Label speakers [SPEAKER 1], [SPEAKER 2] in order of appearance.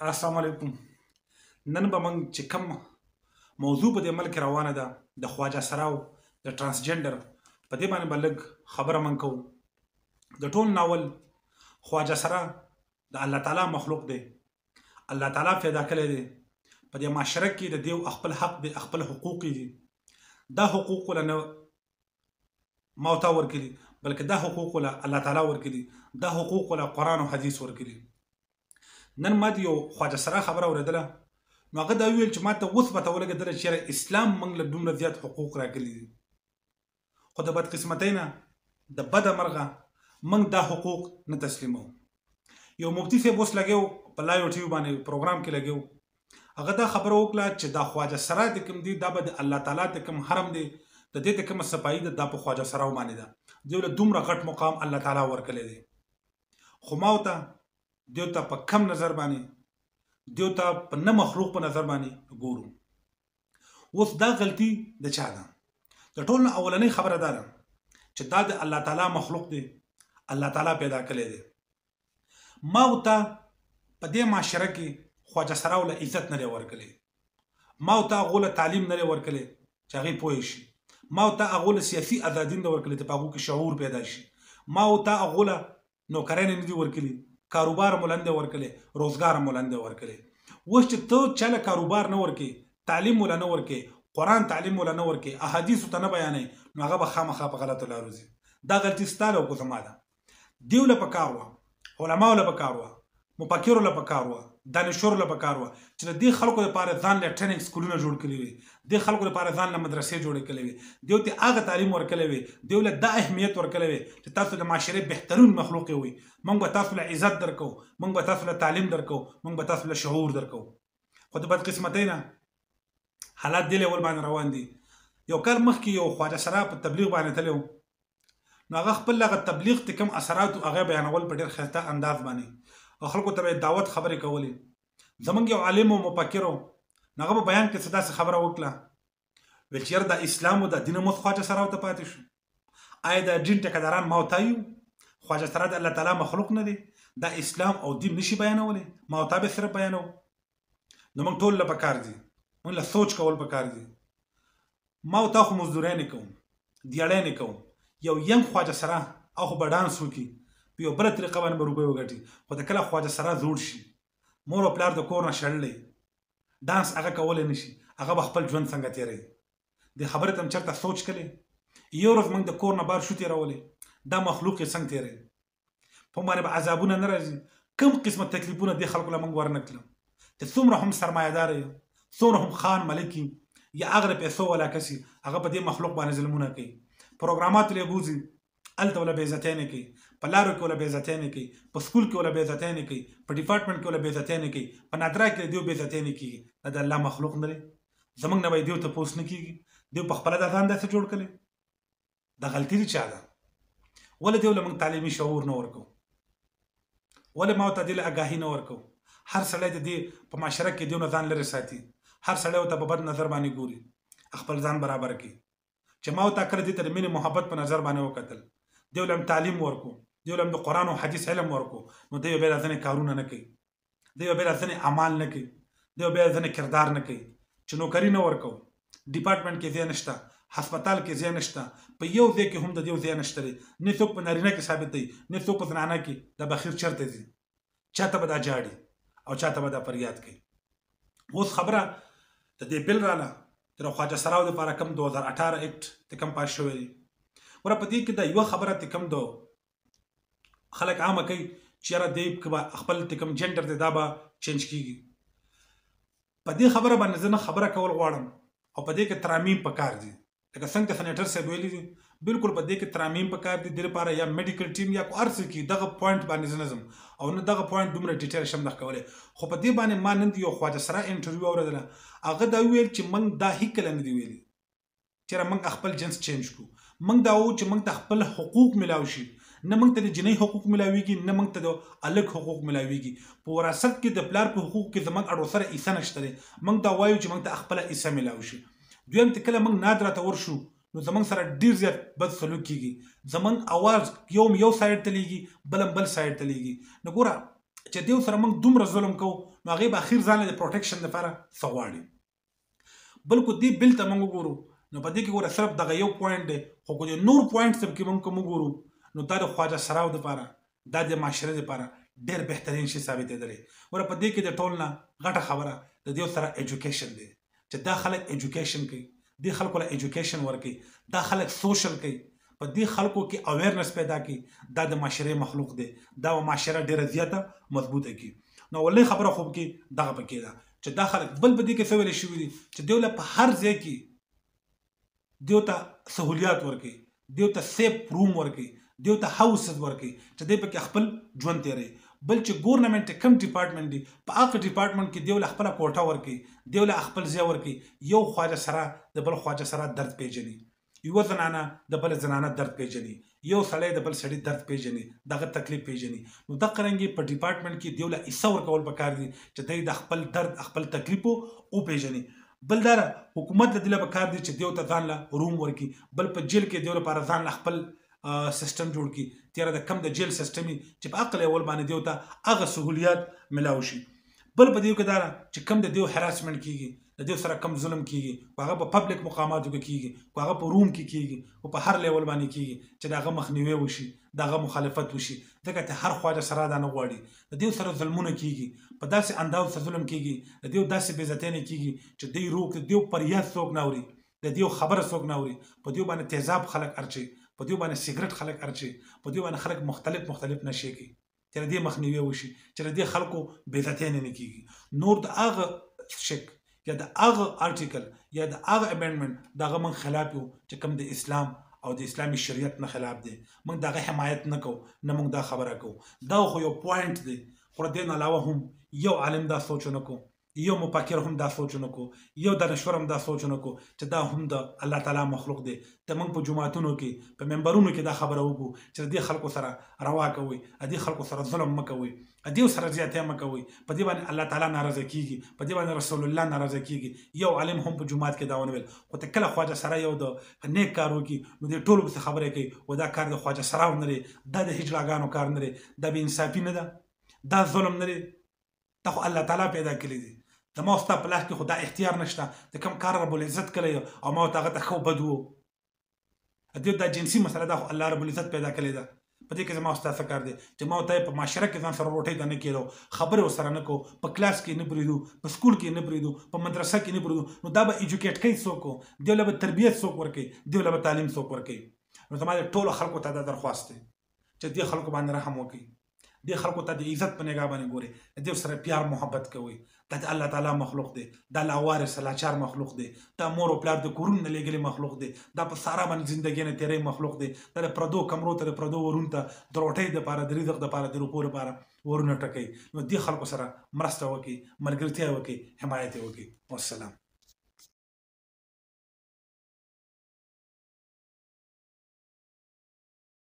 [SPEAKER 1] السلام علیکم. نن به موږ چې کوم موضوع په دې ملک کې روانه ده د خواجه سراو د ترانسجنډر په دې باندې به لږ خبره موږ کوو. د ټول ناول خواجه سرا د الله تعالی مخلوق دی. الله تعالی پیدا کړی دی. په دې معاشره کې د دیو خپل حق دی، خپل حقوق دي. دا حقوق له نه ما ته ورکړي، بلکې دا حقوق له الله تعالی ورکړي. دا حقوق له قرآن او حدیث ورکړي. نن ما د یو خواجه سرا خبره اورېدله، نو هغه دا ویل چې ما ته اوس پته ولګېدله چې یاره اسلام موږ له دومره زیات حقوق راکړي دي، خو د بدقسمتۍ نه د بده مرغه موږ دا حقوق نه تسلیموو. یو مفتي صاحب اوس لګیو په لایو ټي وي باندې پروګرام کې لګیو، هغه دا خبره وکړه چې دا خواجه سرا د کوم دی دا به د الله تعالی د کوم حرم دی، د دې د کومه صفایي ده دا په خواجه سراو باندې ده. دوی له دومره غټ مقام الله تعالی ورکړی دی. خو ما ورته دیو ته په کم نظر باندې، دیو ته په نه مخلوق په نظر باندې ګورو. اوس دا غلطي د چا ده؟ د ټول نه اولنۍ خبره دا ده چې دا د الله تعالی مخلوق دی، الله تعالی پیدا کړی دی. ما ورته په دې معاشره کې خواجه سراو له عزت نه دی ورکړی، ما ورته هغو له تعلیم نه دی ورکړی چې هغې پوه شي، ما ورته هغو له سیاسي ازادي نه دی ورکړی چې په هغو کې شعور پیدا شي، ما ورته هغو له نوکرۍ نه دي ورکړي، کاروبار مولا نه دی ورکړی، روزګار مولا نه دی ورکړی. اوس چې ته چا له کاروبار نه ورکړې، تعلیم مولا نه ورکړې، قرآن تعلیم مولا نه ورکړې، احادیثو ته نه بیانوې، نو هغه به خامخا په غلطو لارو ځي. دا غلطي ستا ده او که زما ده. دیو له پکار وه، علماو له پکار وه، مفکرو له پکار وه، دانشورو له پکار وه چې د دې خلکو لپاره ځان له ټریننګ سکولونه جوړ کړي وي، دې خلکو لپاره ځان له مدرسې جوړې کړې وي، دیو ته هغه تعلیم ورکړی وي، دیو له دا اهمیت ورکړی وي چې تاسو د معاشرې بهترین مخلوق وي. موږ به تاسو له عزت درکو، موږ به تاسو له تعلیم درکو، موږ به تاسو له شعور درکو. خو د بدقسمتۍ نه حالات دې لیول باندې روان دي. یو کال مخکې یو خواجه سرا په تبلیغ باندې تللی و، نو هغه خپل هغه تبلیغ ته کوم اثرات و هغه بیانول په ډېر ښایسته انداز باندې، او خلکو ته به یې دعوت خبرې کولې. زمونږ یو عالم و مفکر و، نو هغه په بیان کې څه داسې خبره وکړه، ویل چې یاره دا اسلام و دا دین هم اوس خواجه سراو ته پاتې شو. آیا د دین ټیکهداران ما ورته یو خواجه سرا د الله تعالی مخلوق نه دی؟ دا اسلام او دین نشي بیانولی؟ ما ورته به صرف بیانو. نو موږ ټول له پکار دي، موږ له سوچ کول پکار دي. ما ورته خو مزدورۍ نه کوم، دیاړۍ نه کوم. یو ینګ خواجه سرا او خو به ډانس وکړي، په یو بله طریقه باندې به روپۍ وګټي، خو د کله خواجه سرا زوړ شي، مور او پلار د کور نه شړلی، ډانس هغه کولی نه شي، هغه به خپل ژوند څنګه تېروي؟ دې خبرې ته هم چېرته سوچ کړی؟ یو ورځ موږ د کور نه بار شو تېرولی، دا مخلوق یې څنګه تېروي؟ په باندې به عذابونه نه راځي؟ کوم قسمه تکلیفونه دې خلکو له موږ ورنه کړل چې څومره هم سرمایهدار یې، څومره هم خان ملک یي، یا هغه د پیسو والا کس یي، هغه په دې مخلوق باندې ظلمونه کوي، پروګراماتو له یې بوځي، هلته وله بېعزتۍ نه کوي، په لارو کې وله بېعزتۍ نه کوي، په سکول کې وله بېعزتۍ نه کوي، په ډپارټمنټ کې وله بېعزتۍ نه کوي، په نادرا کې د دیو بېعزتۍ نه کېږي. دا د الله مخلوق نه دی؟ زموږ نه به دیو تپوس نه کېږي؟ دیو په خپله دا ځان داسې جوړ کړی؟ دا غلطي د چا ده؟ ولې دیو له موږ تعلیمي شعور نه ورکوو؟ ولې ما ورته دې له اګاهي نه ورکوو؟ هر سړی د دې په معاشره کې دیو نه ځان لرې ساتي، هر سړی ورته په بد نظر باندې ګوري، خپل ځان برابر کړي. چې ما ورته کله دې ته د مینې محبت په نظر باندې وکتل، دیو له هم تعلیم ورکو، دیو له هم د قرآن او حدیث علم ورکو، نو دیو بیا ځینې کارونه نه کوي، دیو بیا ځینې اعمال نه کوي، دیو بیا ځینې کردار نه کوي. چې نوکري نه ورکو، ډپارټمنټ کې ځای نشته، هسپتال کې ځای نشته، په یو ځای کې هم د دیو ځای نشته دی، نه څوک په نارینه کې ثابت دی، نه څوک په زنانه کې. دا بخیر چېرته ځي؟ چاته به دا جاړي او چاته به دا فریاد کوي؟ اوس خبره د دې بل راله د خواجه سراو دپاره کوم 2018 اکټ ته کوم پاس شوی دی. وره په دې کې دا یوه خبره ته کوم دو خلک عامه کوي چې یاره دی که به خپل ته کوم جنډر دی دا به چینج کېږي. په دې خبره باندې زه نه خبره کول غواړم، او په دې کې ترامیم پکار دي. لکه څنګه چې سنیټر صاحب ویلي دي، بالکل په دې کې ترامیم پکار دي. دې لپاره یا میډیکل ټیم یا هر څه کې دغه پوینټ باندې زه نه ځم، او نه دغه پوینټ دومره ډیټیل شم نه کولی. خو په دې باندې ما نن د یو خواجه سرا انټرویو اورېدله، هغه دا وویل چې موږ دا هیڅکله نه دي ویلي چېرې موږ خپل جنس چینج کړو. موږ دا وو چې موږ ته خپل حقوق میلاو شي، نه موږ ته د جنۍ حقوق میلاویږي، نه موږ ته د هلک حقوق میلاویږي. په وراثت کې د پلار په حقوق کې زموږ اړو سره حصه نشته دی. موږ دا وایو چې موږ ته خپله حصه میلاو شي. دویم ته کله موږ نادره ته ورشو، نو زموږ سره ډېر زیات بد سلوک کېږي، زموږ اواز یو سایډ ته لیږي، بل هم بل سایډ ته لیږي. نو ګوره چې دیو سره موږ دومره ظلم کوو، نو هغې به اخر ځان له د پروټیکشن دپاره څه غواړي. بل کو دې بل ته موږ وګورو نو په دې کې ګوره صرف دغه یو پوینټ دی، خو که د نور پوینټس ته کې موږ وګورو نو دا د خواجه سراو دپاره دا د معاشرې دپاره ډېر بهترین شي ثابتېدلی. ګوره په دې کې د ټول نه غټه خبره د دې سره ایجوکیشن دی چې دا خلک ایجوکیشن کوي، دې خلکو له ایجوکیشن ورکوي، دا خلک سوشل کوي، په دې خلکو کې اویرنس پیدا کړي، دا د معاشرې مخلوق دی، دا معاشره ډېره زیاته مضبوطه کړي. نو اولنۍ خبره خو کې دغه پکې ده چې دا خلک بل په دې کې څه ویلی شوي دي چې دوی له په هر ځای کې دیو ته سهولیات ورکوي، دیو ته سیف روم ورکوي، دیو ته هاوسز ورکوي چې دی پکې خپل ژوند تېروي. بل چې ګورنمنټ کم ډپارټمنټ دی په هغه ډپارټمنټ کې دیو له خپله کوټه ورکوي، دیو له خپل ځای ورکوي. یو خواجه سره د بل خواجه سره درد پیژني، یوه زنانه د بل زنانه درد پیژني، یو سړی د بل سړي درد پیژني، دغه تکلیف پیژني. نو دغه رنګې په ډپارټمنټ کې دیو له حصه ورکول پکار دي چې دی د خپل درد خپل تکلیف وپیژني. بل دا حکومت له دې له پکار دي چې دیو ته ځان له روم ورکړي. بل په جیل کې دیو لپاره ځان له خپل سیستم جوړ کړي، تیاره د کم د جیل سیستم چې په عقل اول باندې دیو ته هغه سهولیات ملاو شي. بل په دیو کې دا چې کم د دیو هراسمنټ کیږي، د دیو سره کم ظلم کیږي، خو هغه په پبلک مقاماتو کې کیږي، خو هغه په روم کې کیږي، خو په هر لیول باندې کیږي چې د هغه مخنیوی وشي، د هغه مخالفت وشي. ځکه چې هر خواجه سره دا نه غواړي د دیو سره ظلمونه کیږي، په داسې انداز سره ظلم کیږي، د دیو داسې بې عزتۍ نه کیږي چې دی روک د دیو فریاد څوک نه اوري، د دیو خبره څوک نه اوري. په دیو باندې تیزاب خلک ارچي، په دیو باندې سیګرټ خلک ارچي، په دیو باندې خلک مختلف نشي کوي چې د دې مخنیوی وشي، چې د دې خلکو بې عزتۍ نه کیږي. نور د هغه شک یا د هغه آرټیکل یا د هغه امینډمنټ د هغه موږ خلاف یو چې کوم د اسلام او د اسلامي شریعت نه خلاف دی. موږ د هغه حمایت نه کوو، نه موږ دا خبره کوو. دا خو یو پوینټ دی، خو د دې نه علاوه هم یو عالم دا سوچ نه کوو، یو مفکر هم دا سوچ نه کوو، یو دانشور هم دا سوچ نه کوو چې دا هم د الله تعالی مخلوق دی. ته موږ په جوماتونو کې په منبرونو کې دا خبره وکړو چې د دې خلکو سره روا کوئ، د دې خلکو سره ظلم مه کوئ، د دې سره زیاتۍ مه کوئ، په دې باندې الله تعالی ناراضه کیږي، په دې باندې رسول الله ناراضه کیږي. یو عالم هم په جومات کې دا ونه ویل، خو ته کله خواجه سره یو د نیک کار وکړي نو دې ټولو پسې خبرې کوي و دا کار د خواجه سراو نه دی، دا د هجړاګانو کار نه دی، دا بې انصافي نه ده، دا ظلم نه دی، دا خو الله تعالی پیدا کړي دي. د ما ستا په لاس کې خو دا اختیار نشته، د کوم کار رب العزت کړی او ما ورته هغه ته ښه بد و. دا جنسي مسله ده خو الله رب العزت پیدا کړې ده. په دې کې زما ستا څه کار دی چې ما ورته په معاشره کې ځان سره روټۍ ته نه کېدو، خبرې ورسره نه کوو، په کلاس کې نه بریدو، په سکول کې نه بریدو، په مدرسه کې نه بریدو. نو دا به ایجوکیټ کوي څوک، دیو له به تربیت څوک ورکوي، دیو له به تعلیم څوک ورکوي. نو زما د ټولو خلکو ته دا درخواست دی چې دې خلکو باندې رحم وکړي، دې خلکو ته د عزت په نګاه باندې ګوري، دې سره پیار محبت کوي. دا د الله تعالی مخلوق دی، دا لاوارث لاچار مخلوق دی، دا مور او پلار د کورونو نه لېږلي مخلوق دی، دا په سارا باندې زندګۍ نه تېری مخلوق دی، دا د پردو کمرو ته د پردو ورونو ته د روټۍ دپاره د رزق دپاره د روپو دپاره ورونه ټکوي. نو دې خلکو سره مرسته وکړي، ملګرتیا وکړي، حمایت یې وکړي. والسلام.